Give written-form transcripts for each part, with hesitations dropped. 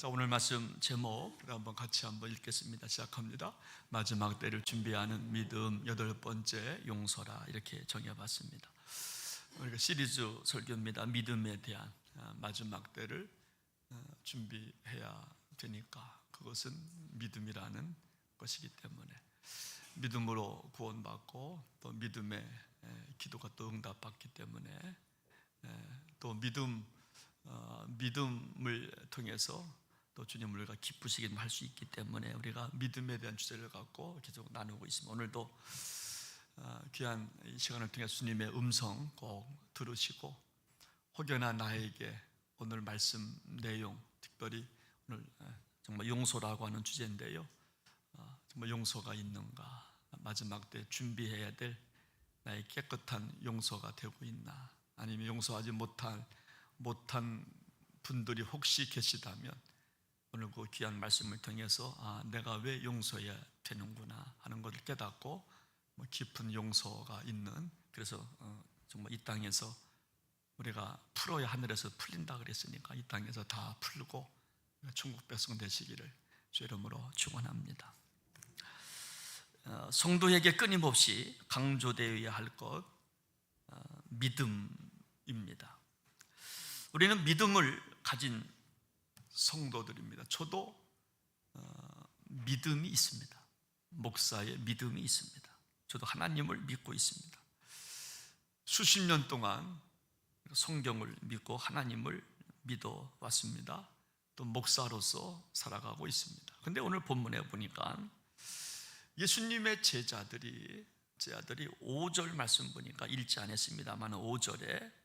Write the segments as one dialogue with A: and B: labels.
A: 자, 오늘 말씀 제목 한번 같이 읽겠습니다. 시작합니다. 마지막 때를 준비하는 믿음, 8번째 용서라, 이렇게 정해봤습니다. 우리가 시리즈 설교입니다. 믿음에 대한 마지막 때를 준비해야 되니까, 그것은 믿음이라는 것이기 때문에 믿음으로 구원받고 또 믿음의 기도가 또 응답받기 때문에 또 믿음을 통해서 또 주님을 우리가 기쁘시게 할 수 있기 때문에 우리가 믿음에 대한 주제를 갖고 계속 나누고 있습니다. 오늘도 귀한 이 시간을 통해서 주님의 음성 꼭 들으시고, 혹여나 나에게 오늘 말씀 내용, 특별히 오늘 정말 용서라고 하는 주제인데요, 정말 용서가 있는가, 마지막 때 준비해야 될 나의 깨끗한 용서가 되고 있나, 아니면 용서하지 못한 분들이 혹시 계시다면 오늘 그 귀한 말씀을 통해서 내가 왜 용서해야 되는구나 하는 것을 깨닫고 깊은 용서가 있는, 그래서 정말 이 땅에서 우리가 풀어야 하늘에서 풀린다 그랬으니까 이 땅에서 다 풀고 천국 백성 되시기를 주 이름으로 축원합니다. 성도에게 끊임없이 강조되어야 할 것, 믿음입니다. 우리는 믿음을 가진 성도들입니다. 저도 믿음이 있습니다. 목사의 믿음이 있습니다. 저도 하나님을 믿고 있습니다. 수십 년 동안 성경을 믿고 하나님을 믿어 왔습니다. 또 목사로서 살아가고 있습니다. 그런데 오늘 본문에 보니까 예수님의 제자들이 5절 말씀 보니까 읽지 않았습니다만 5절에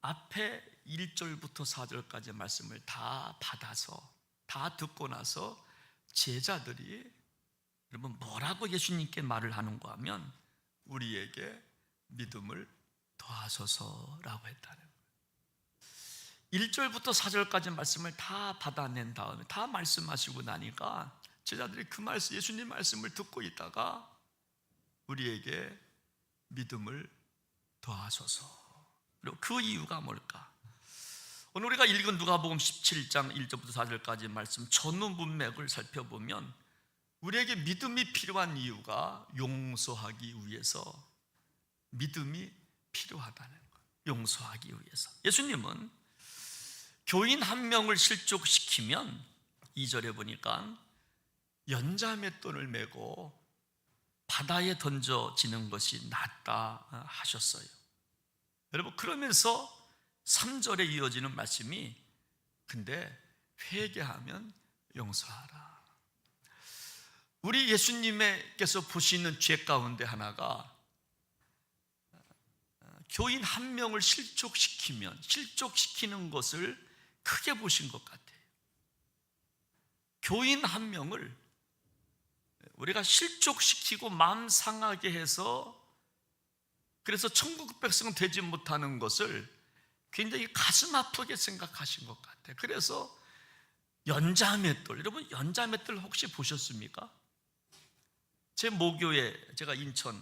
A: 앞에 1절부터 4절까지 말씀을 다 받아서 다 듣고 나서 제자들이 여러분 뭐라고 예수님께 말을 하는가 하면 우리에게 믿음을 더하소서라고 했다는 거예요. 1절부터 4절까지 말씀을 다 받아낸 다음에 다 말씀하시고 나니까 제자들이 그 말씀, 예수님 말씀을 듣고 있다가 우리에게 믿음을 더하소서. 그리고 그 이유가 뭘까? 오늘 우리가 읽은 누가복음 17장 1절부터 4절까지 말씀 전후 문맥을 살펴보면 우리에게 믿음이 필요한 이유가 용서하기 위해서 믿음이 필요하다는 거예요. 용서하기 위해서 예수님은 교인 한 명을 실족시키면 2절에 보니까 연자맷돌을 메고 바다에 던져지는 것이 낫다 하셨어요. 여러분, 그러면서 3절에 이어지는 말씀이 근데 회개하면 용서하라. 우리 예수님께서 보시는 죄 가운데 하나가 교인 한 명을 실족시키는 것을 크게 보신 것 같아요. 교인 한 명을 우리가 실족시키고 마음 상하게 해서 그래서 천국 백성은 되지 못하는 것을 굉장히 가슴 아프게 생각하신 것 같아요. 그래서 연자맷돌, 여러분 연자맷돌 혹시 보셨습니까? 제 모교회, 제가 인천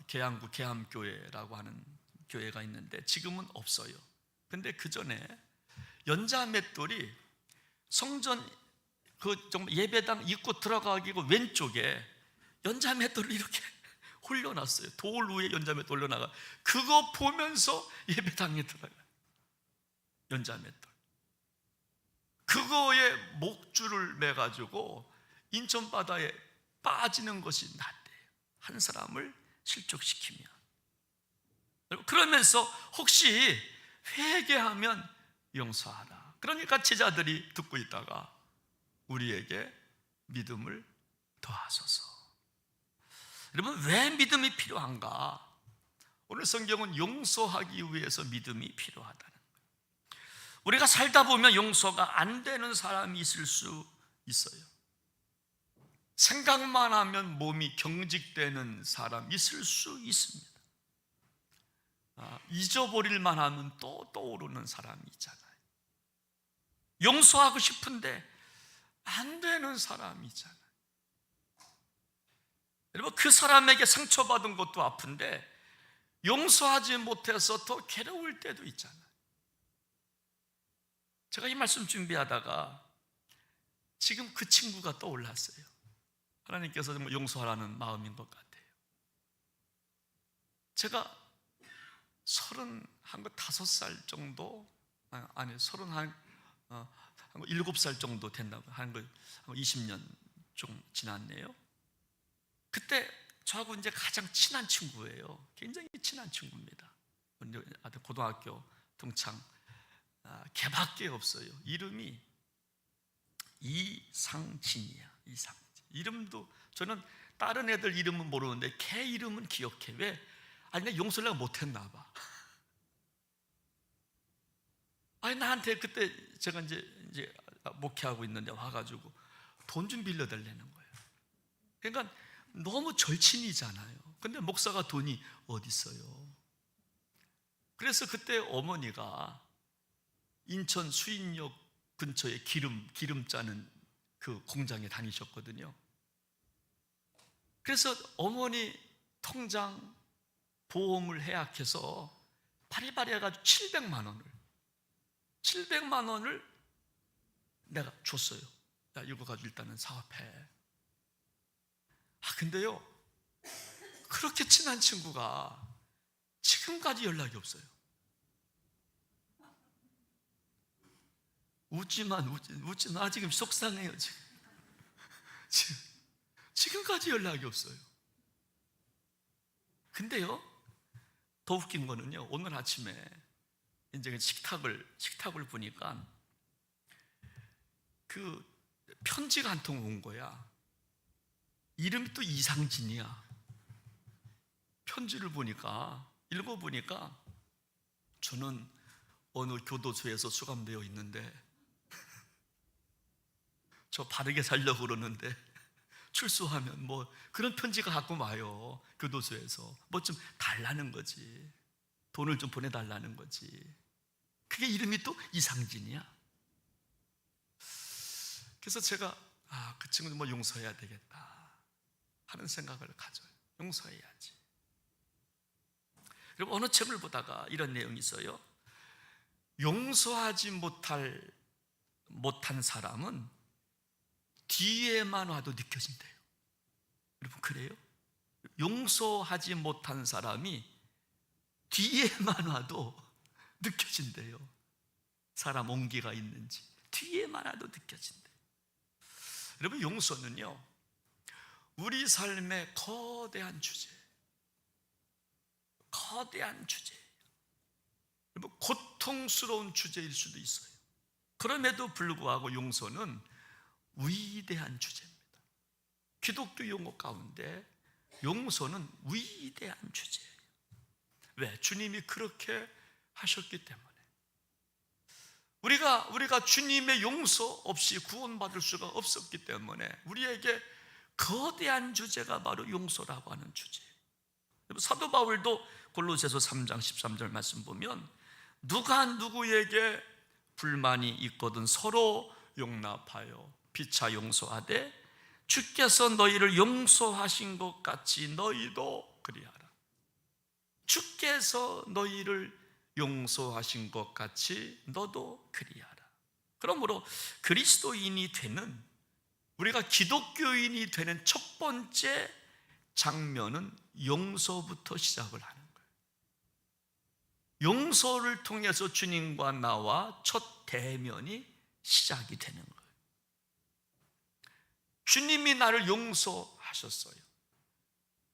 A: 계양구 계암교회라고 하는 교회가 있는데 지금은 없어요. 근데 그 전에 연자맷돌이 성전 정말 예배당 입구 들어가기 왼쪽에 연자맷돌을 이렇게 올려놨어요. 돌 위에 연자맷돌 올려놔가 그거 보면서 예배당에 들어가요. 연자맷돌 그거에 목줄을 매가지고 인천 바다에 빠지는 것이 낫대요. 한 사람을 실족시키면. 그러면서 혹시 회개하면 용서하라. 그러니까 제자들이 듣고 있다가 우리에게 믿음을 더하소서. 여러분, 왜 믿음이 필요한가? 오늘 성경은 용서하기 위해서 믿음이 필요하다는 거예요. 우리가 살다 보면 용서가 안 되는 사람이 있을 수 있어요. 생각만 하면 몸이 경직되는 사람 있을 수 있습니다. 잊어버릴만 하면 또 떠오르는 사람이 있잖아요. 용서하고 싶은데 안 되는 사람이 있잖아요. 여러분, 그 사람에게 상처받은 것도 아픈데 용서하지 못해서 더 괴로울 때도 있잖아요. 제가 이 말씀 준비하다가 지금 그 친구가 떠올랐어요. 하나님께서 정말 용서하라는 마음인 것 같아요. 제가 35살 정도, 아니 37살 정도 된다고 하는 거, 20년 좀 지났네요. 그때 저하고 이제 가장 친한 친구예요. 굉장히 친한 친구입니다. 고등학교 동창 걔밖에 없어요. 이름이 이상진이야. 이상진. 이름도 저는 다른 애들 이름은 모르는데 걔 이름은 기억해. 왜? 아니 내가 용서를 내가 못했나 봐. 아니 나한테 그때 제가 이제 목회하고 있는데 와가지고 돈 좀 빌려달라는 거예요. 그러니까 너무 절친이잖아요. 근데 목사가 돈이 어디 있어요? 그래서 그때 어머니가 인천 수인역 근처에 기름 짜는 그 공장에 다니셨거든요. 그래서 어머니 통장 보험을 해약해서 바리바리 해가지고 700만 원을 내가 줬어요. 야, 이거 가지고 일단은 사업해. 근데요, 그렇게 친한 친구가 지금까지 연락이 없어요. 웃지만 나 지금 속상해요. 지금까지 연락이 없어요. 근데요, 더 웃긴 거는요, 오늘 아침에 이제 식탁을 보니까 그 편지가 한 통 온 거야. 이름이 또 이상진이야. 편지를 읽어보니까 저는 어느 교도소에서 수감되어 있는데 저 바르게 살려고 그러는데 출소하면 뭐 그런 편지가 갖고 와요. 교도소에서 뭐 좀 달라는 거지. 돈을 좀 보내달라는 거지. 그게 이름이 또 이상진이야. 그래서 제가 그 친구는 뭐 용서해야 되겠다 하는 생각을 가져요. 용서해야지. 그리고 어느 책을 보다가 이런 내용이 있어요. 용서하지 못한 사람은 뒤에만 와도 느껴진대요. 여러분 그래요? 용서하지 못한 사람이 뒤에만 와도 느껴진대요. 사람 온기가 있는지 뒤에만 와도 느껴진대요. 여러분 용서는요, 우리 삶의 거대한 주제예요. 여러분 고통스러운 주제일 수도 있어요. 그럼에도 불구하고 용서는 위대한 주제입니다. 기독교 용어 가운데 용서는 위대한 주제예요. 왜? 주님이 그렇게 하셨기 때문에. 우리가 주님의 용서 없이 구원받을 수가 없었기 때문에 우리에게 거대한 주제가 바로 용서라고 하는 주제예요. 사도 바울도 골로새서 3장 13절 말씀 보면 누가 누구에게 불만이 있거든 서로 용납하여 피차 용서하되 주께서 너희를 용서하신 것 같이 너희도 그리하라. 주께서 너희를 용서하신 것 같이 너도 그리하라. 그러므로 그리스도인이 되는, 우리가 기독교인이 되는 첫 번째 장면은 용서부터 시작을 하는 거예요. 용서를 통해서 주님과 나와 첫 대면이 시작이 되는 거예요. 주님이 나를 용서하셨어요.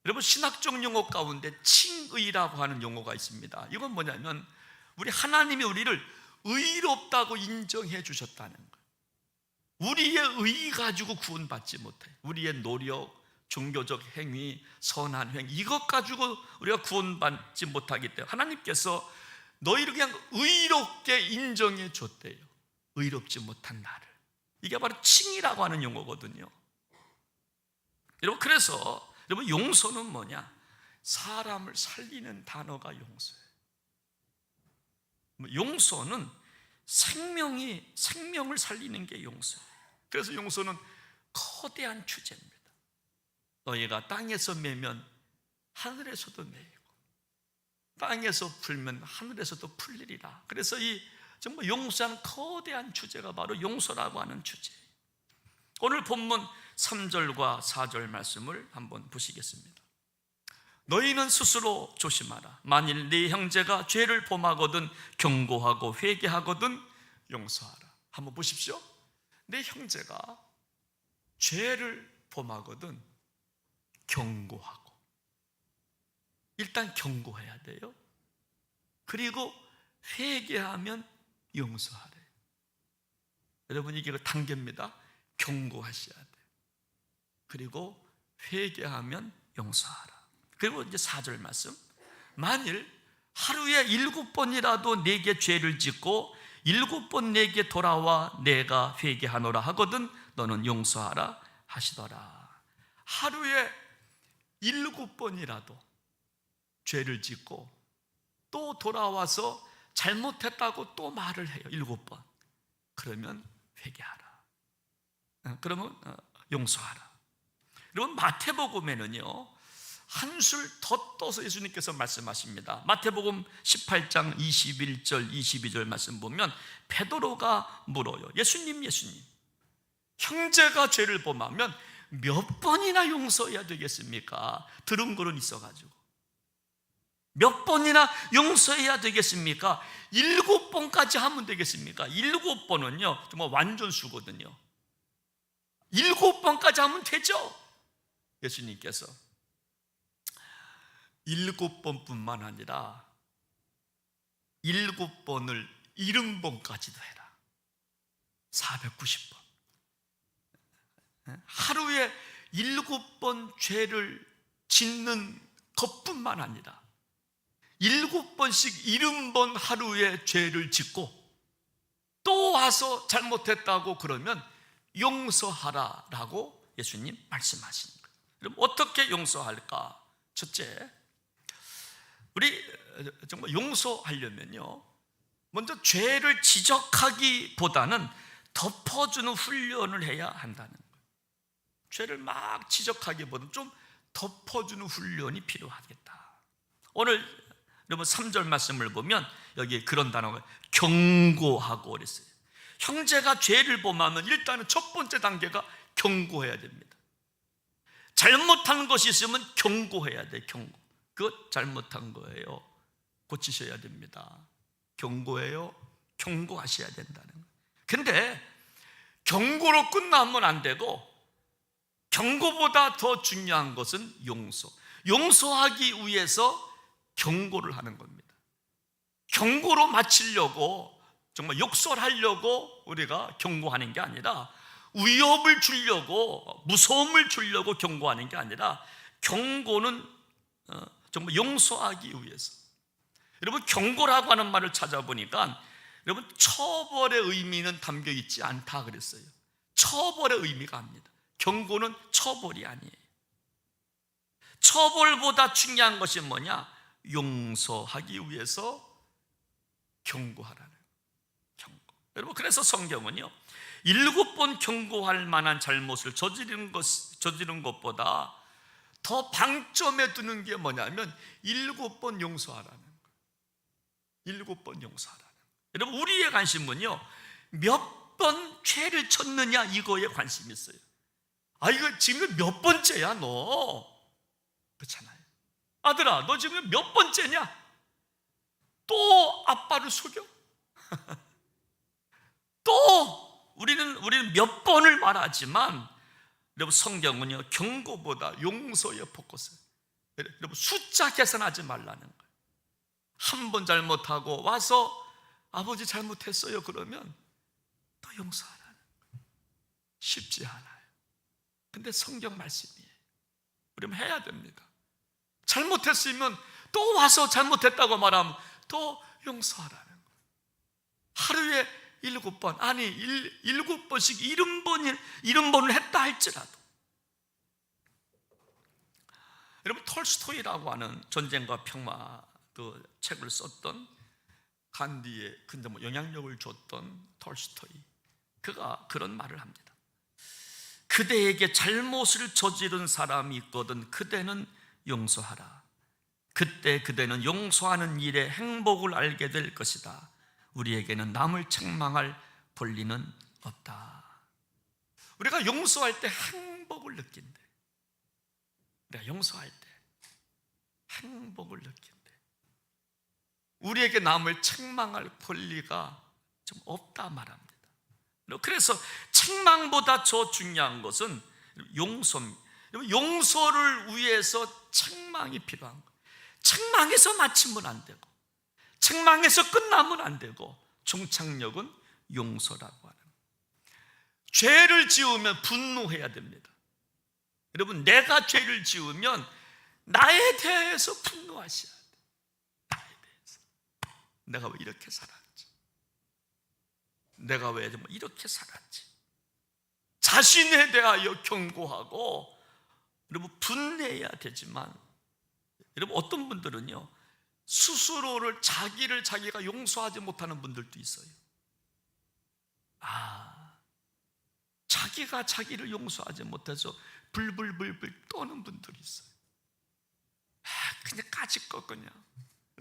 A: 여러분 신학적 용어 가운데 칭의라고 하는 용어가 있습니다. 이건 뭐냐면 우리 하나님이 우리를 의롭다고 인정해 주셨다는 거예요. 우리의 의 가지고 구원받지 못해. 우리의 노력, 종교적 행위, 선한 행위 이것 가지고 우리가 구원받지 못하기 때문에 하나님께서 너희를 그냥 의롭게 인정해 줬대요. 의롭지 못한 나를. 이게 바로 칭의라고 하는 용어거든요. 여러분 그래서 여러분 용서는 뭐냐? 사람을 살리는 단어가 용서예요. 용서는 생명을 살리는 게 용서예요. 그래서 용서는 거대한 주제입니다. 너희가 땅에서 매면 하늘에서도 매이고 땅에서 풀면 하늘에서도 풀리리라. 그래서 이 정말 용서하는 거대한 주제가 바로 용서라고 하는 주제예요. 오늘 본문 3절과 4절 말씀을 한번 보시겠습니다. 너희는 스스로 조심하라. 만일 네 형제가 죄를 범하거든 경고하고 회개하거든 용서하라. 한번 보십시오. 내 형제가 죄를 범하거든 경고하고, 일단 경고해야 돼요. 그리고 회개하면 용서하래. 여러분, 이게 단계입니다. 경고하셔야 돼요. 그리고 회개하면 용서하라. 그리고 이제 4절 말씀, 만일 하루에 7번이라도 내게 죄를 짓고 7번 내게 돌아와 내가 회개하노라 하거든 너는 용서하라 하시더라. 하루에 7번이라도 죄를 짓고 또 돌아와서 잘못했다고 또 말을 해요. 7번. 그러면 회개하라. 그러면 용서하라. 여러분, 마태복음에는요 한술 더 떠서 예수님께서 말씀하십니다. 마태복음 18장 21절 22절 말씀 보면 베드로가 물어요. 예수님 형제가 죄를 범하면 몇 번이나 용서해야 되겠습니까? 들은 거는 있어가지고 몇 번이나 용서해야 되겠습니까? 7번까지 하면 되겠습니까? 7번은요 정말 완전 수거든요. 7번까지 하면 되죠. 예수님께서 7번뿐만 아니라 7번을 70번까지도 해라. 490번. 하루에 7번 죄를 짓는 것뿐만 아니라 7번씩 70번 하루에 죄를 짓고 또 와서 잘못했다고 그러면 용서하라라고 예수님 말씀하시는 거예요. 그럼 어떻게 용서할까? 첫째, 우리 정말 용서하려면요 먼저 죄를 지적하기보다는 덮어주는 훈련을 해야 한다는 거예요. 죄를 막 지적하기보다는 좀 덮어주는 훈련이 필요하겠다. 오늘 여러분 3절 말씀을 보면 여기 그런 단어가 경고하고 그랬어요. 형제가 죄를 범하면 일단은 첫 번째 단계가 경고해야 됩니다. 잘못한 것이 있으면 경고해야 돼. 경고. 그것 잘못한 거예요. 고치셔야 됩니다. 경고해요. 경고하셔야 된다는 거예요. 근데 경고로 끝나면 안 되고 경고보다 더 중요한 것은 용서. 용서하기 위해서 경고를 하는 겁니다. 경고로 마치려고 정말 욕설하려고 우리가 경고하는 게 아니라 위협을 주려고 무서움을 주려고 경고하는 게 아니라 경고는 정말 용서하기 위해서. 여러분, 경고라고 하는 말을 찾아보니까 여러분 처벌의 의미는 담겨 있지 않다 그랬어요. 처벌의 의미가 아닙니다. 경고는 처벌이 아니에요. 처벌보다 중요한 것이 뭐냐? 용서하기 위해서 경고하라는 경고. 여러분, 그래서 성경은요 7번 경고할 만한 잘못을 저지른 것보다 더 방점에 두는 게 뭐냐면 7번 용서하라는 거예요. 7번 용서하라는 거예요. 여러분, 우리의 관심은요 몇 번 죄를 쳤느냐 이거에 관심이 있어요. 아, 이거 지금 몇 번째야 너? 그렇잖아요. 아들아, 너 지금 몇 번째냐? 또 아빠를 속여? 또 우리는 몇 번을 말하지만 여러분 성경은요 경고보다 용서에 포커스. 여러분 숫자 계산하지 말라는 거예요. 한 번 잘못하고 와서 아버지 잘못했어요 그러면 또 용서하라는 거예요. 쉽지 않아요. 근데 성경 말씀이에요. 우리는 해야 됩니다. 잘못했으면 또 와서 잘못했다고 말하면 또 용서하라는 거예요. 하루에 7번, 아니 7번씩 70번을 했다 할지라도. 여러분, 톨스토이라고 하는 전쟁과 평화 그 책을 썼던 간디에 근데 영향력을 줬던 톨스토이, 그가 그런 말을 합니다. 그대에게 잘못을 저지른 사람이 있거든 그대는 용서하라. 그때 그대는 용서하는 일에 행복을 알게 될 것이다. 우리에게는 남을 책망할 권리는 없다. 우리가 용서할 때 행복을 느낀대. 우리가 용서할 때 행복을 느낀대. 우리에게 남을 책망할 권리가 좀 없다 말합니다. 그래서 책망보다 더 중요한 것은 용서입니다. 용서를 위해서 책망이 필요한 거예요. 책망해서 마치면 안 되고, 책망해서 끝나면 안 되고, 종착역은 용서라고 하는 거예요. 죄를 지으면 분노해야 됩니다. 여러분, 내가 죄를 지으면 나에 대해서 분노하셔야 돼요. 나에 대해서. 내가 왜 이렇게 살았지? 내가 왜 이렇게 살았지? 자신에 대하여 경고하고, 여러분, 분내해야 되지만, 여러분, 어떤 분들은요, 스스로를, 자기를 자기가 용서하지 못하는 분들도 있어요. 자기가 자기를 용서하지 못해서 불불불불 떠는 분들이 있어요. 그냥 까짓거 그냥.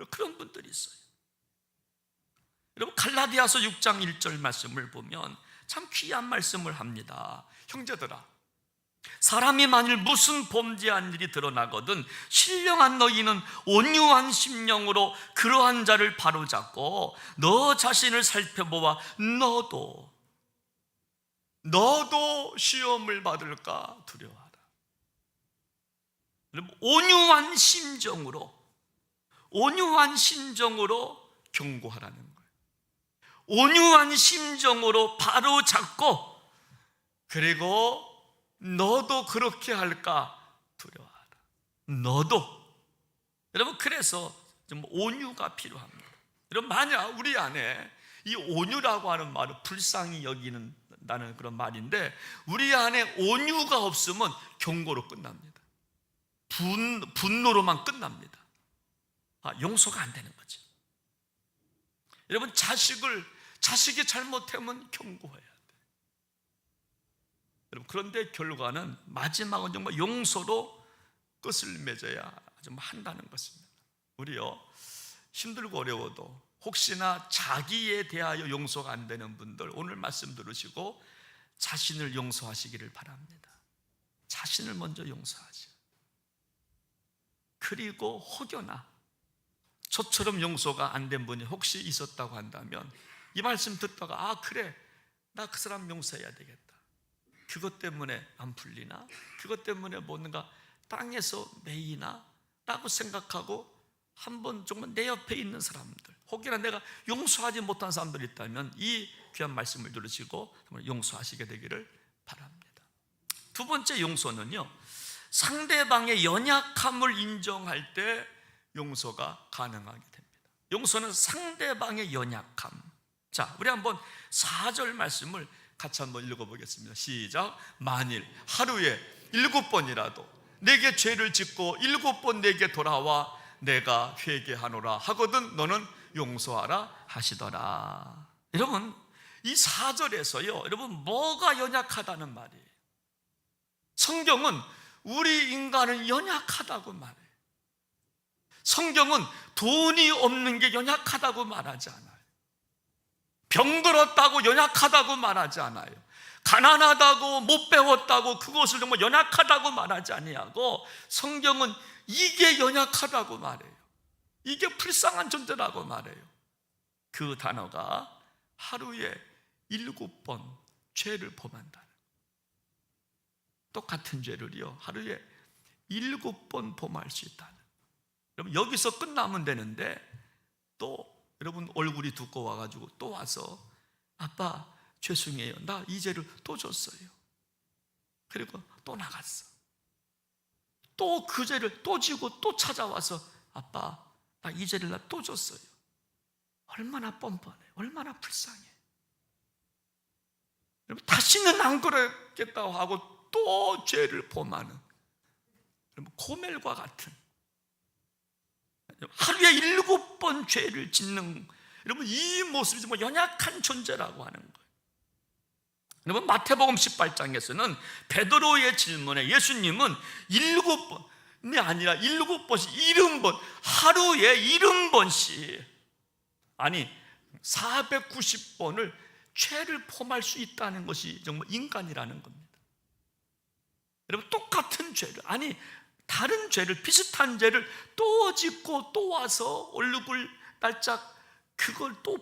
A: 그런 분들이 있어요. 여러분, 갈라디아서 6장 1절 말씀을 보면 참 귀한 말씀을 합니다. 형제들아, 사람이 만일 무슨 범죄한 일이 드러나거든 신령한 너희는 온유한 심령으로 그러한 자를 바로잡고 너 자신을 살펴보아 너도 시험을 받을까 두려워하라. 온유한 심정으로 경고하라는 거예요. 온유한 심정으로 바로잡고, 그리고 너도 그렇게 할까 두려워하라. 너도. 여러분, 그래서 좀 온유가 필요합니다. 여러분, 만약 우리 안에 이 온유라고 하는 말은 불쌍히 여기는다는 그런 말인데, 우리 안에 온유가 없으면 경고로 끝납니다. 분노로만 끝납니다. 용서가 안 되는 거죠. 여러분, 자식이 잘못하면 경고해야 돼요. 여러분, 그런데 결과는 마지막은 정말 용서로 끝을 맺어야 좀 한다는 것입니다. 우리요, 힘들고 어려워도 혹시나 자기에 대하여 용서가 안 되는 분들, 오늘 말씀 들으시고 자신을 용서하시기를 바랍니다. 자신을 먼저 용서하죠. 그리고 혹여나 저처럼 용서가 안 된 분이 혹시 있었다고 한다면, 이 말씀 듣다가 그래, 나 그 사람 용서해야 되겠다. 그것 때문에 안 풀리나? 그것 때문에 뭔가 땅에서 매이나? 라고 생각하고 한번 정말 내 옆에 있는 사람들, 혹여나 내가 용서하지 못한 사람들이 있다면 이 귀한 말씀을 들으시고 정말 용서하시게 되기를 바랍니다. 두 번째 용서는요, 상대방의 연약함을 인정할 때 용서가 가능하게 됩니다. 용서는 상대방의 연약함. 자, 우리 한번 4절 말씀을 같이 한번 읽어보겠습니다. 시작. 만일 하루에 7번이라도 내게 죄를 짓고 7번 내게 돌아와 내가 회개하노라 하거든 너는 용서하라 하시더라. 여러분, 이 4절에서요, 여러분, 뭐가 연약하다는 말이에요? 성경은 우리 인간은 연약하다고 말해요. 성경은 돈이 없는 게 연약하다고 말하지 않아요. 병들었다고 연약하다고 말하지 않아요. 가난하다고 못 배웠다고 그것을 정말 연약하다고 말하지 아니하고, 성경은 이게 연약하다고 말해요. 이게 불쌍한 존재라고 말해요. 그 단어가 하루에 7번 죄를 범한다. 똑같은 죄를요, 하루에 7번 범할 수 있다는. 여러분, 여기서 끝나면 되는데 또 여러분 얼굴이 두꺼워가지고 또 와서 아빠 죄송해요, 나 이 죄를 또 줬어요. 그리고 또 나갔어. 또 그 죄를 또 지고 또 찾아와서 아빠 나 이 죄를 나 또 줬어요. 얼마나 뻔뻔해, 얼마나 불쌍해. 여러분, 다시는 안 그러겠다고 하고 또 죄를 범하는, 여러분, 고멜과 같은, 하루에 7번 죄를 짓는, 여러분, 이 모습이 정말 연약한 존재라고 하는 거예요. 여러분, 마태복음 18장에서는 베드로의 질문에 예수님은 7번이 아니라 7번씩 70번, 하루에 70번씩, 아니 490번을 죄를 범할 수 있다는 것이 정말 인간이라는 겁니다. 여러분, 똑같은 죄를, 아니 다른 죄를, 비슷한 죄를 또 짓고 또 와서 얼굴 날짝 그걸 또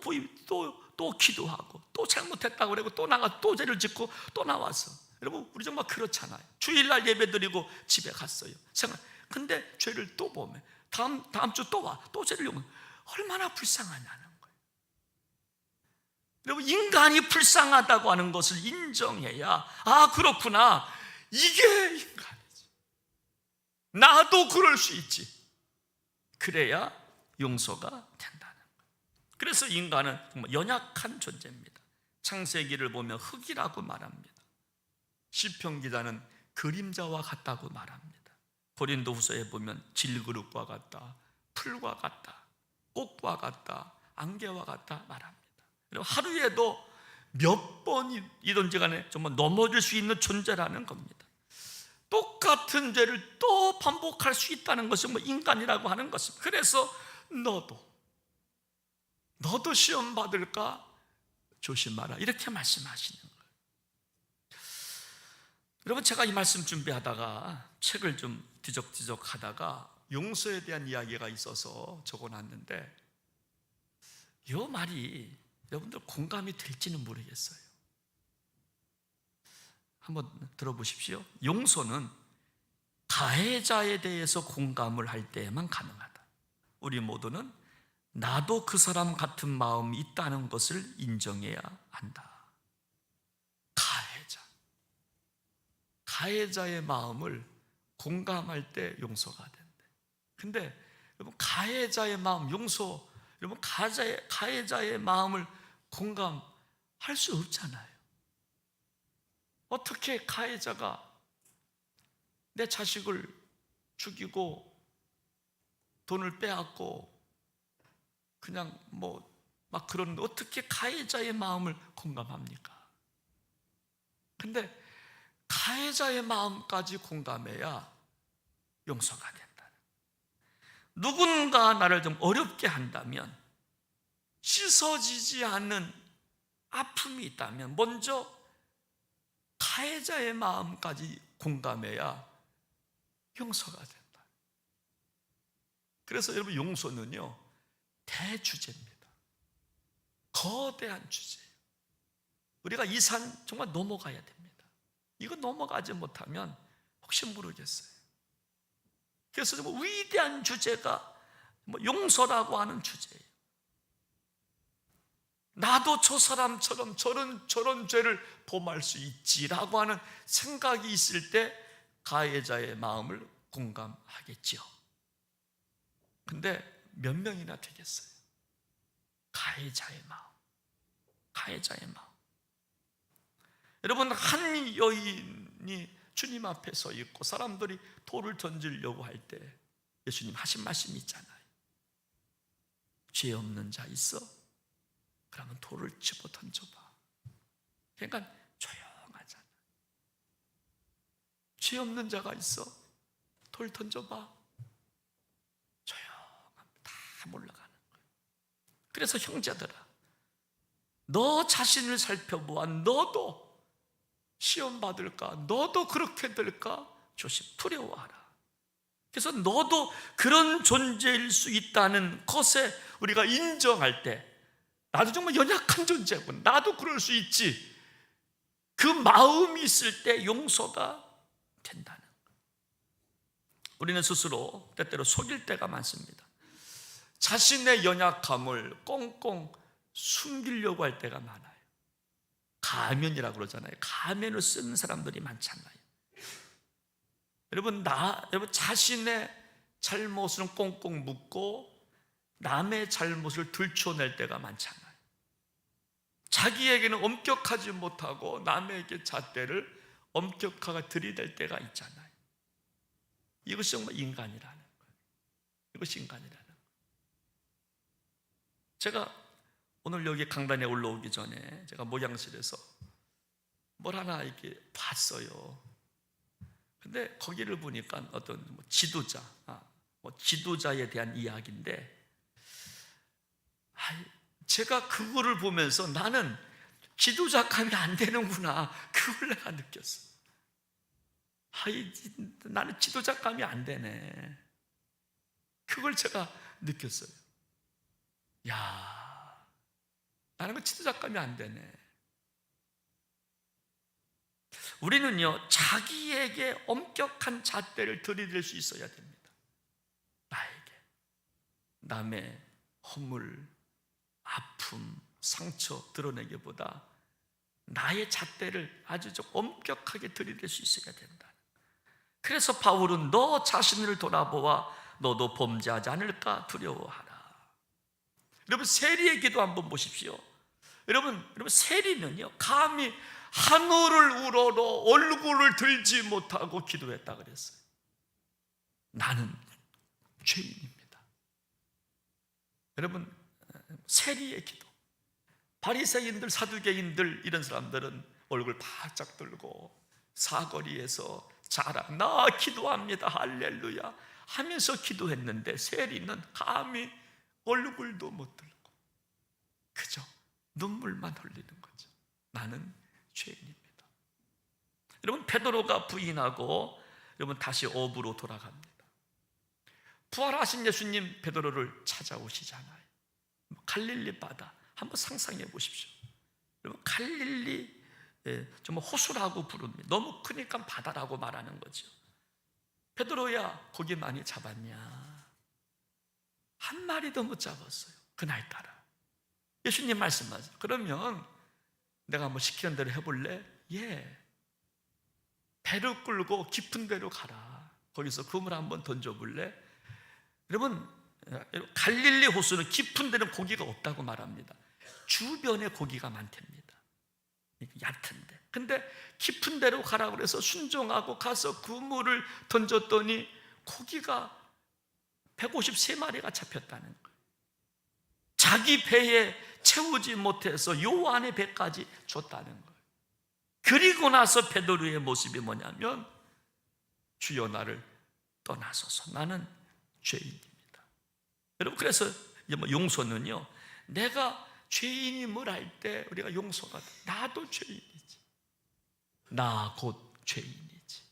A: 기도하고 또 잘못했다고 그러고 또 나가 또 죄를 짓고 또 나와서. 여러분, 우리 정말 그렇잖아요. 주일날 예배 드리고 집에 갔어요. 근데 죄를 또 보면 다음 주 또 와, 또 죄를 보면 얼마나 불쌍하냐는 거예요. 여러분, 인간이 불쌍하다고 하는 것을 인정해야, 아 그렇구나, 이게 인간이지, 나도 그럴 수 있지. 그래야 용서가 된다는 거예요. 그래서 인간은 정말 연약한 존재입니다. 창세기를 보면 흙이라고 말합니다. 시편 기자는 그림자와 같다고 말합니다. 고린도후서에 보면 질그릇과 같다, 풀과 같다, 꽃과 같다, 안개와 같다 말합니다. 하루에도 몇 번이든지 간에 정말 넘어질 수 있는 존재라는 겁니다. 똑같은 죄를 또 반복할 수 있다는 것이 인간이라고 하는 것입니다. 그래서 너도 시험 받을까 조심하라, 이렇게 말씀하시는 거예요. 여러분, 제가 이 말씀 준비하다가 책을 좀 뒤적뒤적 하다가 용서에 대한 이야기가 있어서 적어놨는데, 이 말이 여러분들 공감이 될지는 모르겠어요. 한번 들어보십시오. 용서는 가해자에 대해서 공감을 할 때에만 가능하다. 우리 모두는 나도 그 사람 같은 마음이 있다는 것을 인정해야 한다. 가해자의 마음을 공감할 때 용서가 된대. 근데 여러분, 가해자의 마음, 여러분, 가해자의 마음을 공감할 수 없잖아요. 어떻게 가해자가 내 자식을 죽이고 돈을 빼앗고 그냥 막 그러는데 어떻게 가해자의 마음을 공감합니까? 근데 가해자의 마음까지 공감해야 용서가 된다. 누군가 나를 좀 어렵게 한다면, 씻어지지 않는 아픔이 있다면 먼저 가해자의 마음까지 공감해야 용서가 된다. 그래서 여러분, 용서는요 대주제입니다. 거대한 주제예요. 우리가 이 산 정말 넘어가야 됩니다. 이거 넘어가지 못하면 혹시 모르겠어요. 그래서 정말 위대한 주제가 용서라고 하는 주제예요. 나도 저 사람처럼 저런 죄를 범할 수 있지라고 하는 생각이 있을 때 가해자의 마음을 공감하겠지요. 근데 몇 명이나 되겠어요? 가해자의 마음. 여러분, 한 여인이 주님 앞에 서 있고 사람들이 돌을 던지려고 할 때 예수님 하신 말씀이 있잖아요. 죄 없는 자 있어? 그러면 돌을 집어 던져봐. 그러니까 조용하잖아. 죄 없는 자가 있어? 돌 던져봐. 조용합니다. 다 몰라가는 거예요. 그래서 형제들아, 너 자신을 살펴보아. 너도 시험 받을까? 너도 그렇게 될까? 두려워하라. 그래서 너도 그런 존재일 수 있다는 것에 우리가 인정할 때, 나도 정말 연약한 존재고 나도 그럴 수 있지, 그 마음이 있을 때 용서가 된다는 거예요. 우리는 스스로 때때로 속일 때가 많습니다. 자신의 연약함을 꽁꽁 숨기려고 할 때가 많아요. 가면이라고 그러잖아요. 가면을 쓰는 사람들이 많잖아요. 여러분, 자신의 잘못은 꽁꽁 묻고 남의 잘못을 들춰낼 때가 많잖아요. 자기에게는 엄격하지 못하고 남에게 잣대를 엄격하게 들이댈 때가 있잖아요. 이것이 정말 인간이라는 거예요. 이것이 인간이라는 거예요. 제가 오늘 여기 강단에 올라오기 전에 제가 목양실에서 뭘 하나 이렇게 봤어요. 근데 거기를 보니까 어떤 지도자에 대한 이야기인데, 제가 그거를 보면서 나는 지도자감이 안 되는구나, 그걸 내가 느꼈어. 나는 지도자감이 안 되네. 그걸 제가 느꼈어요. 야, 나는 그 지도자감이 안 되네. 우리는요, 자기에게 엄격한 잣대를 들이댈 수 있어야 됩니다. 나에게. 남의 허물, 아픔, 상처 드러내기보다 나의 잣대를 아주 좀 엄격하게 들이댈 수 있어야 된다. 그래서 바울은 너 자신을 돌아보아 너도 범죄하지 않을까 두려워하라. 여러분, 세리의 기도 한번 보십시오. 여러분 세리는요, 감히 하늘을 우러러 얼굴을 들지 못하고 기도했다 그랬어요. 나는 죄인입니다. 여러분, 세리의 기도. 바리새인들, 사두개인들 이런 사람들은 얼굴 바짝 들고 사거리에서 자랑, 나 기도합니다 할렐루야 하면서 기도했는데, 세리는 감히 얼굴도 못 들고 그저 눈물만 흘리는 거죠. 나는 죄인입니다. 여러분, 베드로가 부인하고 여러분 다시 업으로 돌아갑니다. 부활하신 예수님 베드로를 찾아오시잖아요. 갈릴리 바다 한번 상상해 보십시오. 여러분, 갈릴리 정말 호수라고 부릅니다. 너무 크니까 바다라고 말하는 거죠. 베드로야, 고기 많이 잡았냐? 한 마리도 못 잡았어요. 그날따라 예수님 말씀하세요. 그러면 내가 뭐 시키는 대로 해볼래? 예. 배를 끌고 깊은 데로 가라. 거기서 그물 한번 던져볼래? 여러분, 갈릴리 호수는 깊은 데는 고기가 없다고 말합니다. 주변에 고기가 많답니다. 얕은데. 근데 깊은 데로 가라고 그래서 순종하고 가서 그물을 던졌더니 고기가 153마리가 잡혔다는 거예요. 자기 배에 채우지 못해서 요한의 배까지 줬다는 거예요. 그리고 나서 베드로의 모습이 뭐냐면, 주여 나를 떠나소서, 나는 죄인입니다. 여러분, 그래서 용서는요, 내가 죄인임을 알 때 우리가 용서가 돼. 나도 죄인이지. 나 곧 죄인이지.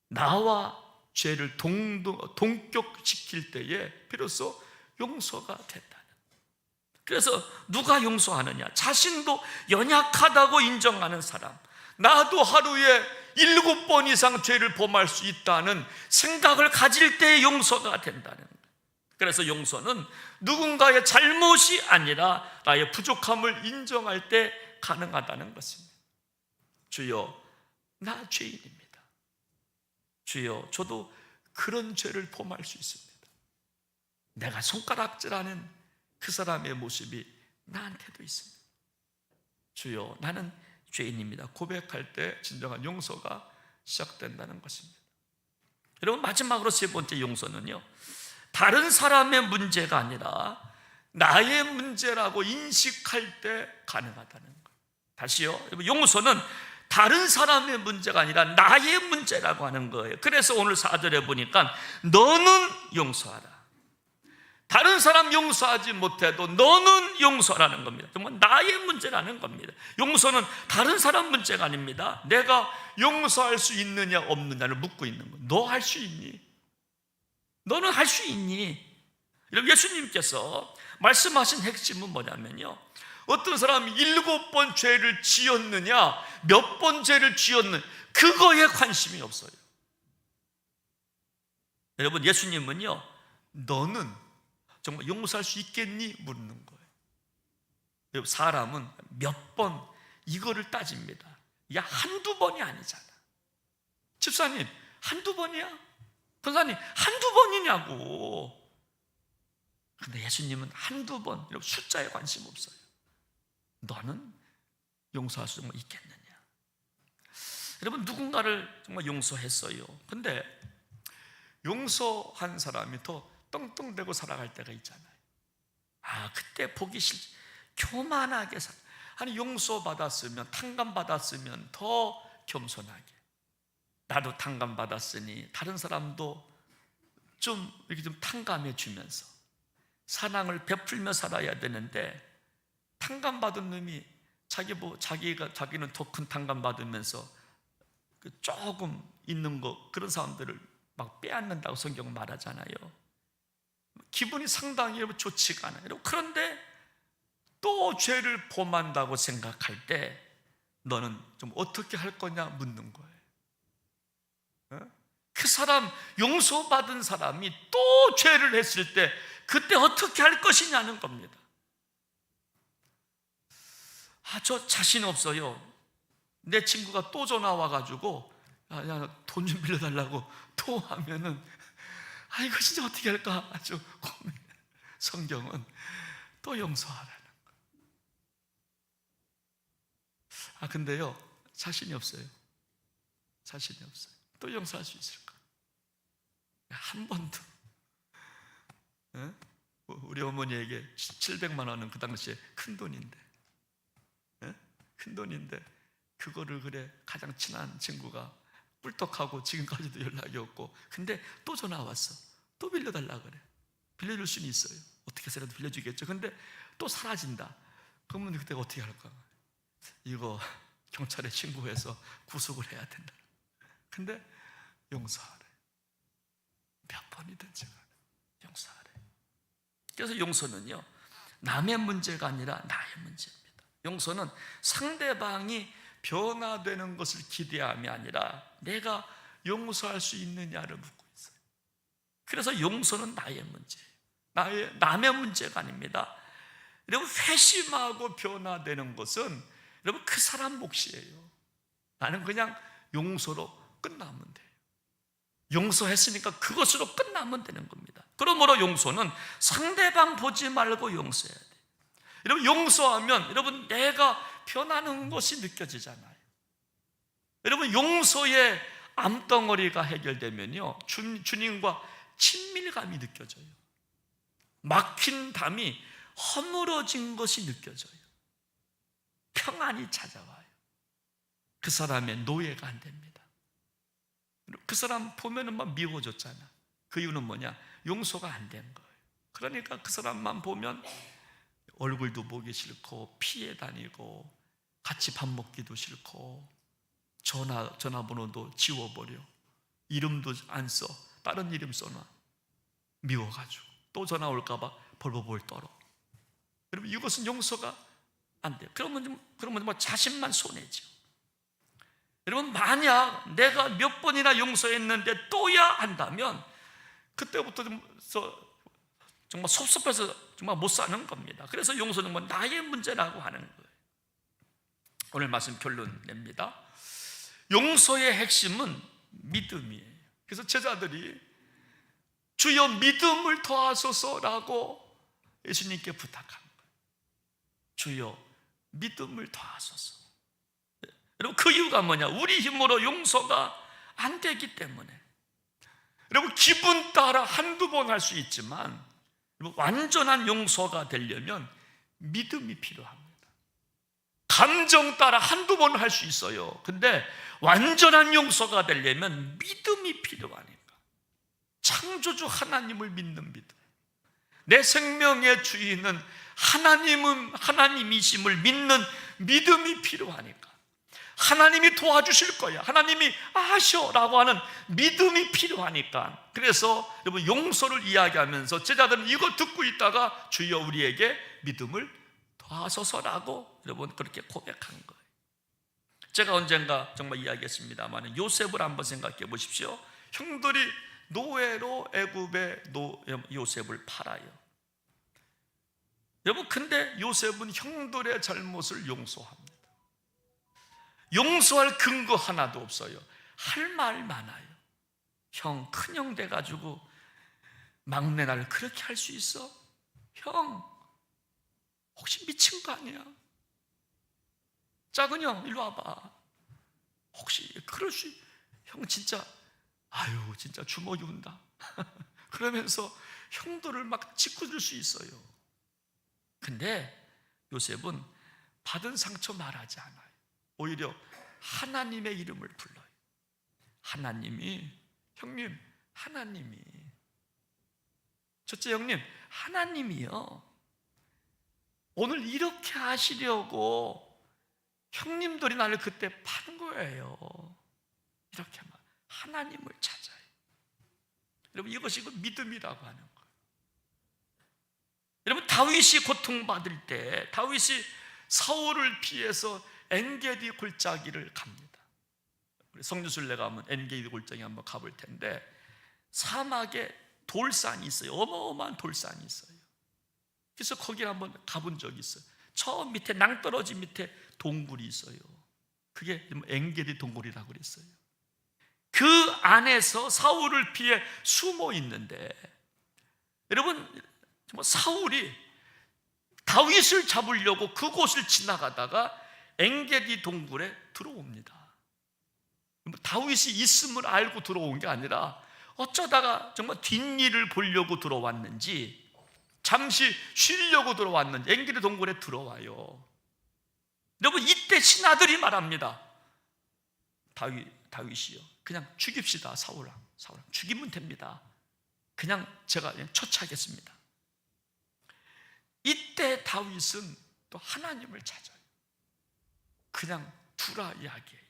A: 나와 죄를 동격시킬 때에 비로소 용서가 된다는. 그래서 누가 용서하느냐? 자신도 연약하다고 인정하는 사람. 나도 하루에 7번 이상 죄를 범할 수 있다는 생각을 가질 때 용서가 된다는 거예요. 그래서 용서는 누군가의 잘못이 아니라 나의 부족함을 인정할 때 가능하다는 것입니다. 주여, 나 죄인입니다. 주여, 저도 그런 죄를 범할 수 있습니다. 내가 손가락질하는 그 사람의 모습이 나한테도 있습니다. 주여, 나는 죄인입니다. 고백할 때 진정한 용서가 시작된다는 것입니다. 여러분, 마지막으로 세 번째 용서는요, 다른 사람의 문제가 아니라 나의 문제라고 인식할 때 가능하다는 거예요. 다시요, 용서는 다른 사람의 문제가 아니라 나의 문제라고 하는 거예요. 그래서 오늘 4절에 보니까 너는 용서하라. 다른 사람 용서하지 못해도 너는 용서라는 겁니다. 정말 나의 문제라는 겁니다. 용서는 다른 사람 문제가 아닙니다. 내가 용서할 수 있느냐 없느냐를 묻고 있는 거예요. 너 할 수 있니? 너는 할 수 있니? 여러분, 예수님께서 말씀하신 핵심은 뭐냐면요, 어떤 사람이 7번 죄를 지었느냐, 몇 번 죄를 지었느냐, 그거에 관심이 없어요. 여러분, 예수님은요, 너는 정말 용서할 수 있겠니? 묻는 거예요. 여러분, 사람은 몇 번 이거를 따집니다. 야, 한두 번이 아니잖아. 집사님, 한두 번이야? 권사님, 한두 번이냐고. 근데 예수님은 한두 번, 여러분, 숫자에 관심 없어요. 너는 용서할 수 정말 있겠느냐? 여러분, 누군가를 정말 용서했어요. 근데 용서한 사람이 더 떵떵대고 살아갈 때가 있잖아요. 그때 보기 교만하게 아니, 용서받았으면, 탕감받았으면 더 겸손하게, 나도 탕감받았으니 다른 사람도 좀 이렇게 좀 탕감해 주면서 사랑을 베풀며 살아야 되는데, 탕감받은 놈이 자기는 더 큰 탕감받으면서 조금 있는 거 그런 사람들을 막 빼앗는다고 성경은 말하잖아요. 기분이 상당히 좋지가 않아요. 그런데 또 죄를 범한다고 생각할 때 너는 좀 어떻게 할 거냐 묻는 거예요. 그 사람, 용서받은 사람이 또 죄를 했을 때 그때 어떻게 할 것이냐는 겁니다. 저 자신 없어요. 내 친구가 또 전화 와가지고 돈 좀 빌려달라고 또 하면은 이거 진짜 어떻게 할까 아주 고민. 성경은 또 용서하라는 거. 근데요 자신이 없어요. 자신이 없어요. 또 용서할 수 있을까? 한 번도. 우리 어머니에게 700만 원은 그 당시에 큰 돈인데, 큰 돈인데 그거를 그래 가장 친한 친구가 꿀떡하고 지금까지도 연락이 없고, 근데 또 전화 왔어. 또 빌려달라 그래. 빌려줄 수는 있어요. 어떻게 해서라도 빌려주겠죠. 근데 또 사라진다. 그러면 그때 어떻게 할까? 이거 경찰에 신고해서 구속을 해야 된다. 근데 용서하래. 몇 번이든지 용서하래. 그래서 용서는요 남의 문제가 아니라 나의 문제입니다. 용서는 상대방이 변화되는 것을 기대함이 아니라 내가 용서할 수 있느냐를 묻고 있어요. 그래서 용서는 나의 문제예요. 남의 문제가 아닙니다. 여러분, 회심하고 변화되는 것은 여러분 그 사람 몫이에요. 나는 그냥 용서로 끝나면 돼요. 용서했으니까 그것으로 끝나면 되는 겁니다. 그러므로 용서는 상대방 보지 말고 용서해야 돼요. 여러분, 용서하면 여러분 내가 변하는 것이 느껴지잖아요. 여러분, 용서의 암덩어리가 해결되면요 주님과 친밀감이 느껴져요. 막힌 담이 허물어진 것이 느껴져요. 평안이 찾아와요. 그 사람의 노예가 안 됩니다. 그 사람 보면은 막 미워졌잖아. 그 이유는 뭐냐? 용서가 안 된 거예요. 그러니까 그 사람만 보면 얼굴도 보기 싫고 피해 다니고 같이 밥 먹기도 싫고 전화번호도 지워버려. 이름도 안 써. 다른 이름 써놔. 미워가지고 또 전화 올까봐 벌벌벌 떨어. 여러분, 이것은 용서가 안 돼요. 그러면 뭐 자신만 손해죠. 여러분, 만약 내가 몇 번이나 용서했는데 또야 한다면 그때부터 정말 섭섭해서 정말 못 사는 겁니다. 그래서 용서는 뭐 나의 문제라고 하는 거예요. 오늘 말씀 결론 냅니다. 용서의 핵심은 믿음이에요. 그래서 제자들이 주여 믿음을 더하소서라고 예수님께 부탁한 거예요. 주여 믿음을 더하소서. 여러분, 그 이유가 뭐냐? 우리 힘으로 용서가 안 되기 때문에. 여러분, 기분 따라 한두 번 할 수 있지만 완전한 용서가 되려면 믿음이 필요합니다. 감정 따라 한두 번 할 수 있어요. 근데 완전한 용서가 되려면 믿음이 필요하니까. 창조주 하나님을 믿는 믿음. 내 생명의 주인은 하나님이심을 믿는 믿음이 필요하니까. 하나님이 도와주실 거야. 하나님이 아셔라고 하는 믿음이 필요하니까. 그래서 여러분, 용서를 이야기하면서 제자들은 이거 듣고 있다가 주여 우리에게 믿음을 더하소서라고 여러분 그렇게 고백한 거예요. 제가 언젠가 정말 이야기했습니다만 요셉을 한번 생각해 보십시오. 형들이 노예로 애굽에 요셉을 팔아요. 여러분, 근데 요셉은 형들의 잘못을 용서합니다. 용서할 근거 하나도 없어요. 할 말 많아요. 형, 큰형 돼가지고 막내 나를 그렇게 할 수 있어? 형, 혹시 미친 거 아니야? 작은 형, 일로 와봐. 혹시 그럴 수, 형 진짜, 진짜 주먹이 운다. 그러면서 형들을 막 짓궂을 수 있어요. 근데 요셉은 받은 상처 말하지 않아요. 오히려 하나님의 이름을 불러요. 하나님이, 형님, 하나님이, 첫째 형님, 하나님이요, 오늘 이렇게 하시려고 형님들이 나를 그때 파는 거예요. 이렇게 막 하나님을 찾아요. 여러분, 이것이 그 믿음이라고 하는 거예요. 여러분, 다윗이 고통받을 때 다윗이 사울을 피해서 엔게디 골짜기를 갑니다. 우리 성주순례 가면 엔게디 골짜기 한번 가볼 텐데, 사막에 돌산이 있어요. 어마어마한 돌산이 있어요. 그래서 거기 한번 가본 적이 있어요. 저 밑에 낭떠러지 밑에 동굴이 있어요. 그게 엔게디 동굴이라고 그랬어요. 그 안에서 사울을 피해 숨어 있는데, 여러분, 사울이 다윗을 잡으려고 그곳을 지나가다가 엔게디 동굴에 들어옵니다. 다윗이 있음을 알고 들어온 게 아니라 어쩌다가 정말 뒷일을 보려고 들어왔는지, 잠시 쉬려고 들어왔는지 엔게디 동굴에 들어와요. 여러분, 이때 신하들이 말합니다. 다윗이요, 그냥 죽입시다. 사울아 죽이면 됩니다. 제가 그냥 처치하겠습니다. 이때 다윗은 또 하나님을 찾아요. 그냥 두라 이야기예요.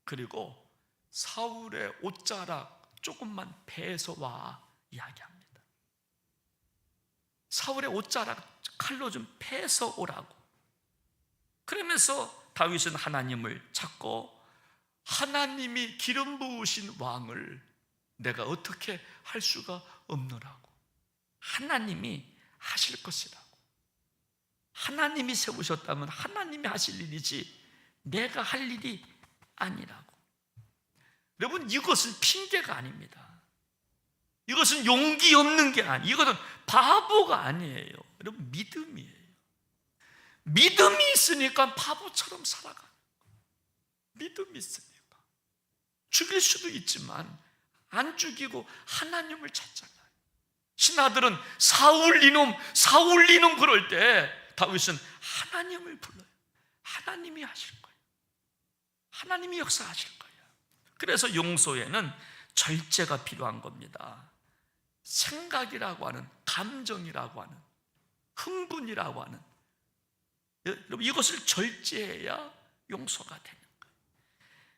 A: 그리고 사울의 옷자락 조금만 베서 와 이야기합니다. 사울의 옷자락 칼로 좀 베서 오라고. 그러면서 다윗은 하나님을 찾고, 하나님이 기름 부으신 왕을 내가 어떻게 할 수가 없노라고. 하나님이 하실 것이라고. 하나님이 세우셨다면 하나님이 하실 일이지 내가 할 일이 아니라고. 여러분, 이것은 핑계가 아닙니다. 이것은 용기 없는 게 아니에요. 이것은 바보가 아니에요. 여러분, 믿음이에요. 믿음이 있으니까 바보처럼 살아가는 거예요. 믿음이 있으니까 죽일 수도 있지만 안 죽이고 하나님을 찾잖아요. 신하들은 사울 이놈 그럴 때 다윗은 하나님을 불러요. 하나님이 하실 거예요. 하나님이 역사하실 거예요. 그래서 용서에는 절제가 필요한 겁니다. 생각이라고 하는, 감정이라고 하는, 흥분이라고 하는, 여러분, 이것을 절제해야 용서가 되는 거예요.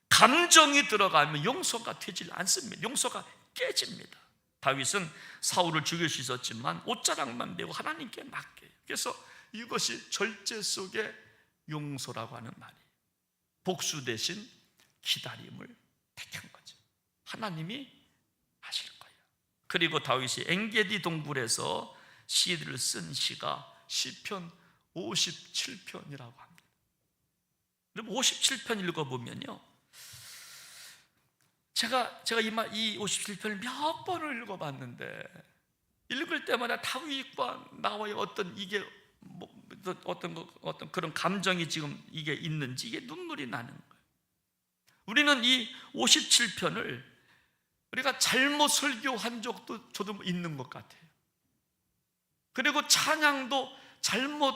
A: 감정이 들어가면 용서가 되질 않습니다. 용서가 깨집니다. 다윗은 사울을 죽일 수 있었지만 옷자락만 메고 하나님께 맡겨요. 그래서 이것이 절제 속의 용서라고 하는 말이에요. 복수 대신 기다림을 택한 거죠. 하나님이 하실 거예요. 그리고 다윗이 엔게디 동굴에서 시를 쓴 시가 시편 57편이라고 합니다. 여러분, 57편 읽어보면요, 제가 이 57편을 몇 번을 읽어봤는데, 읽을 때마다 다윗과 나와의 어떤 이게 어떤 그런 감정이 지금 이게 있는지 이게 눈물이 나는 거예요. 우리는 이 57편을 우리가 잘못 설교한 적도 저도 있는 것 같아요. 그리고 찬양도 잘못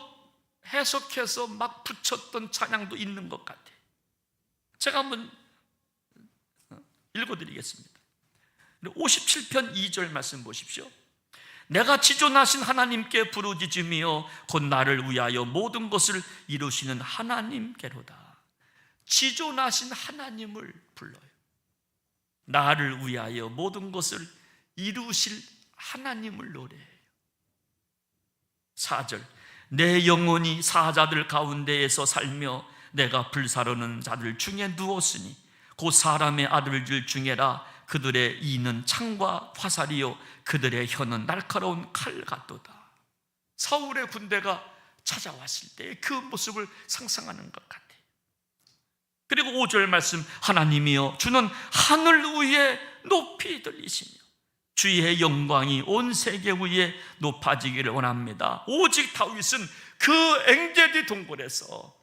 A: 해석해서 막 붙였던 찬양도 있는 것 같아요. 제가 한번 읽어드리겠습니다. 57편 2절 말씀 보십시오. 내가 지존하신 하나님께 부르짖으며 곧 나를 위하여 모든 것을 이루시는 하나님께로다. 지존하신 하나님을 불러요. 나를 위하여 모든 것을 이루실 하나님을 노래해요. 4절, 내 영혼이 사자들 가운데에서 살며 내가 불사르는 자들 중에 누웠으니 곧 사람의 아들들 중에라. 그들의 이는 창과 화살이요 그들의 혀는 날카로운 칼 같도다. 사울의 군대가 찾아왔을 때 그 모습을 상상하는 것 같아요. 그리고 5절 말씀, 하나님이여 주는 하늘 위에 높이 들리시며 주의 영광이 온 세계 위에 높아지기를 원합니다. 오직 다윗은 그 엔게디 동굴에서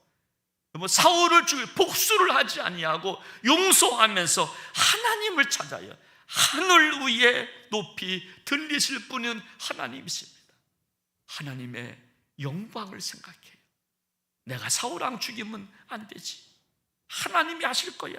A: 사울을 죽일 복수를 하지 아니하고 용서하면서 하나님을 찾아요. 하늘 위에 높이 들리실 분은 하나님이십니다. 하나님의 영광을 생각해요. 내가 사울왕 죽이면 안 되지, 하나님이 하실 거야.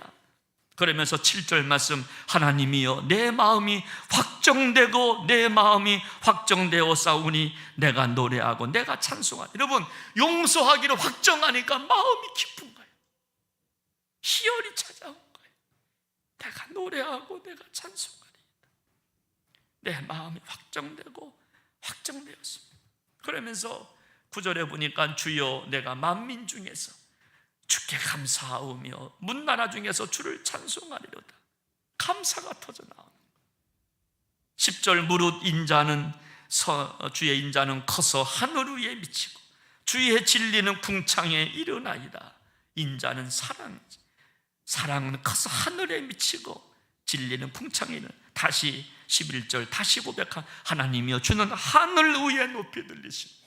A: 그러면서 7절 말씀, 하나님이여 내 마음이 확정되고 내 마음이 확정되어 싸우니 내가 노래하고 내가 찬송하니. 여러분, 용서하기를 확정하니까 마음이 기쁜 거예요. 희열이 찾아온 거예요. 내가 노래하고 내가 찬송하리이다. 내 마음이 확정되고 확정되었습니다. 그러면서 9절에 보니까 주여 내가 만민 중에서 주께 감사하오며 문나라 중에서 주를 찬송하리로다. 감사가 터져 나오는 거예요. 10절 무릇 인자는 주의 인자는 커서 하늘 위에 미치고 주의 진리는 궁창에 이르나이다. 인자는 사랑은 커서 하늘에 미치고 진리는 궁창에 이르나. 다시 11절 다시 고백한 하나님이여 주는 하늘 위에 높이 들리시고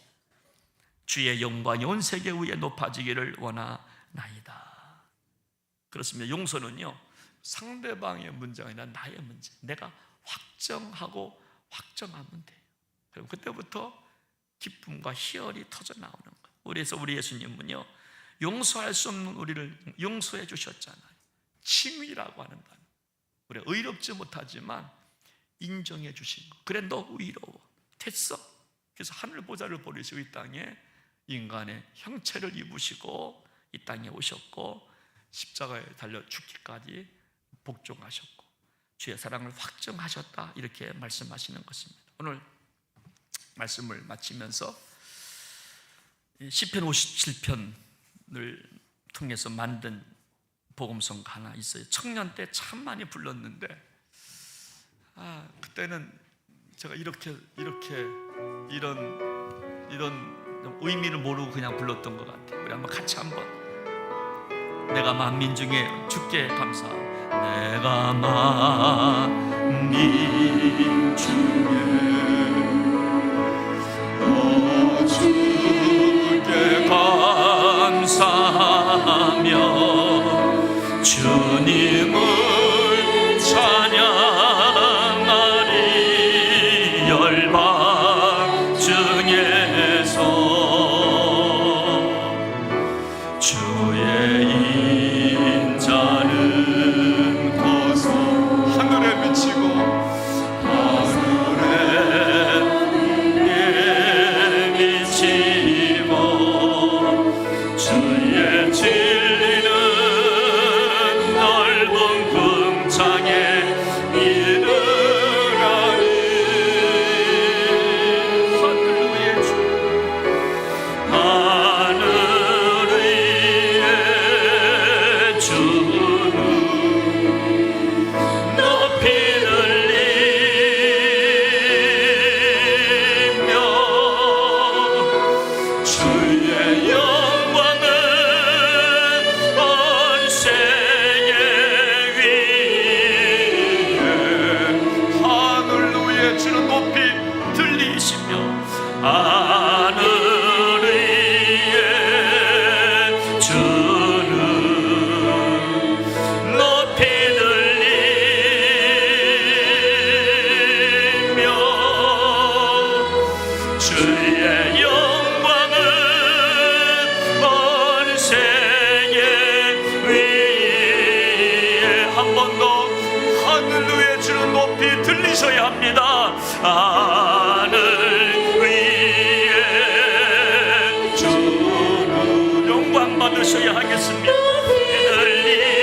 A: 주의 영광이 온 세계 위에 높아지기를 원하나이다. 그렇습니다. 용서는요 상대방의 문제가 아니라 나의 문제, 내가 확정하고 확정하면 돼요. 그럼 그때부터 기쁨과 희열이 터져 나오는 거예요. 그래서 우리 예수님은요 용서할 수 없는 우리를 용서해 주셨잖아요. 칭의라고 하는 단어, 우리가 의롭지 못하지만 인정해 주신 거. 그래 너 의로워 됐어. 그래서 하늘 보좌를 버리시고 이 땅에 인간의 형체를 입으시고 이 땅에 오셨고 십자가에 달려 죽기까지 복종하셨고 주의 사랑을 확정하셨다, 이렇게 말씀하시는 것입니다. 오늘 말씀을 마치면서 시편 57편을 통해서 만든 복음성가 하나 있어요. 청년 때 참 많이 불렀는데 그때는 제가 이런 의미를 모르고 그냥 불렀던 것 같아요. 우리 한번 같이 한번. 내가 만민 중에 주께 감사. 내가 만민 중에 주께 감사하며 주님을 찬양하리. 열방 중에서 주의 인자는 커서 하늘에 미치고 하늘에 미치고 주의 진리는 넓은 궁창에 이르나니. 하늘 위에 주 하늘 위에 주는 높이 들리며 주의 영광은 온 세계 위에. 하늘 위에 주는 높이 들리시며 하늘 위에 주는 높이 들리며 주의 영광은 온 세계 위에. 한 번 더 하늘 위에 주는 높이 들리셔야 합니다. 하늘 위에 주는 영광 받으셔야 하겠습니다. 들리며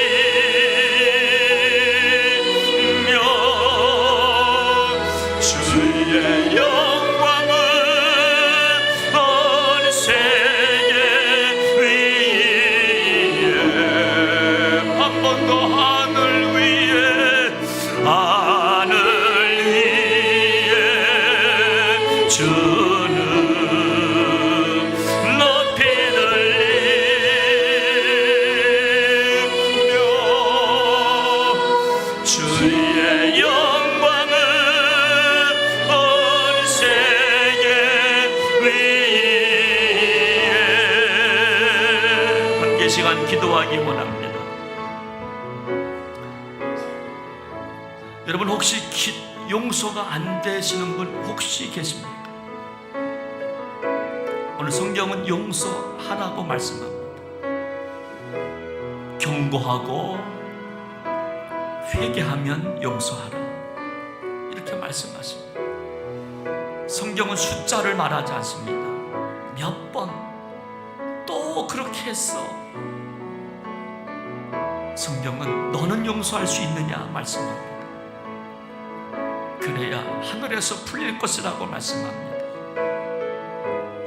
A: 주의 영광은 온 세계 위에. 한 번 더 하늘 위에 하늘 위에 주는 높이 들리며 주의 영광은 온 세계 위에. 함께 시간 기도하기 원합니다. 여러분 혹시 용서가 안 되시는 분 혹시 계십니까? 오늘 성경은 용서하라고 말씀합니다. 경고하고 회개하면 용서하라, 이렇게 말씀하십니다. 성경은 숫자를 말하지 않습니다. 몇 번 또 그렇게 했어. 성경은 너는 용서할 수 있느냐 말씀합니다. 그래야 하늘에서 풀릴 것이라고 말씀합니다.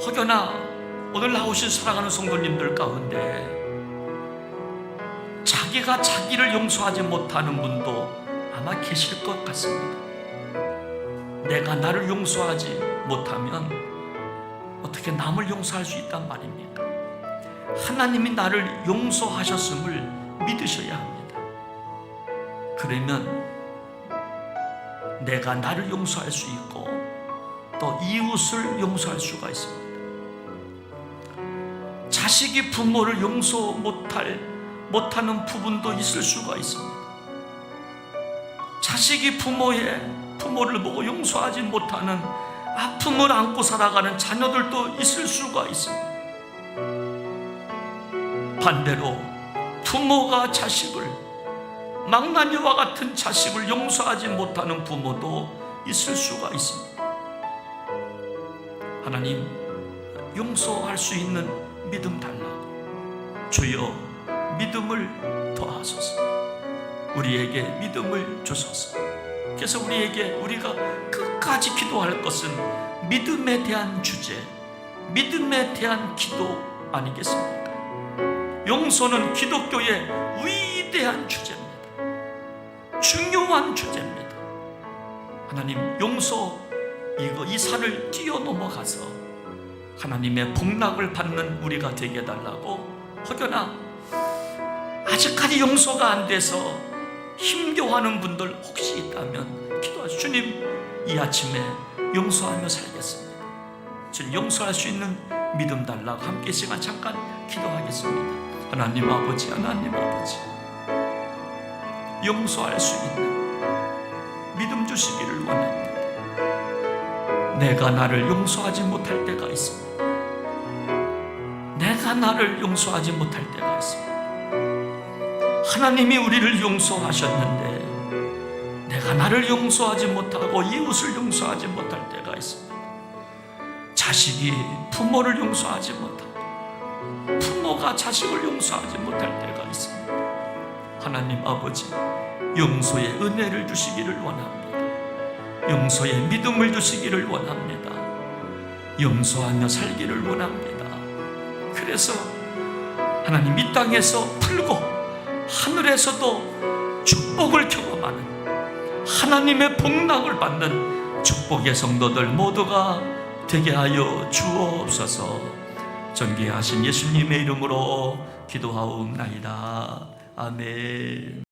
A: 혹여나 오늘 나오신 사랑하는 성도님들 가운데 자기가 자기를 용서하지 못하는 분도 아마 계실 것 같습니다. 내가 나를 용서하지 못하면 어떻게 남을 용서할 수 있단 말입니까? 하나님이 나를 용서하셨음을 믿으셔야 합니다. 그러면 내가 나를 용서할 수 있고 또 이웃을 용서할 수가 있습니다. 자식이 부모를 용서 못하는 부분도 있을 수가 있습니다. 자식이 부모를 보고 용서하지 못하는 아픔을 안고 살아가는 자녀들도 있을 수가 있습니다. 반대로 부모가 자식을, 망나니와 같은 자식을 용서하지 못하는 부모도 있을 수가 있습니다. 하나님, 용서할 수 있는 믿음 달라고. 주여, 믿음을 더하소서. 우리에게 믿음을 주소서. 그래서 우리가 끝까지 기도할 것은 믿음에 대한 주제, 믿음에 대한 기도 아니겠습니까? 용서는 기독교의 위대한 주제입니다. 중요한 주제입니다. 하나님, 용서 이 산을 뛰어넘어가서 하나님의 복락을 받는 우리가 되게 해달라고. 혹여나 아직까지 용서가 안 돼서 힘겨워하는 분들 혹시 있다면 기도하시오. 주님, 이 아침에 용서하며 살겠습니다. 주님, 용서할 수 있는 믿음 달라고 함께 시간 잠깐 기도하겠습니다. 하나님 아버지, 하나님 아버지, 용서할 수 있는 믿음 주시기를 원합니다. 내가 나를 용서하지 못할 때가 있습니다. 내가 나를 용서하지 못할 때가 있습니다. 하나님이 우리를 용서하셨는데 내가 나를 용서하지 못하고 이웃을 용서하지 못할 때가 있습니다. 자식이 부모를 용서하지 못하고 부모가 자식을 용서하지 못할 때가 있습니다. 하나님 아버지, 용서의 은혜를 주시기를 원합니다. 용서의 믿음을 주시기를 원합니다. 용서하며 살기를 원합니다. 그래서 하나님, 이 땅에서 풀고 하늘에서도 축복을 경험하는 하나님의 복락을 받는 축복의 성도들 모두가 되게 하여 주옵소서. 존귀하신 예수님의 이름으로 기도하옵나이다. 아멘.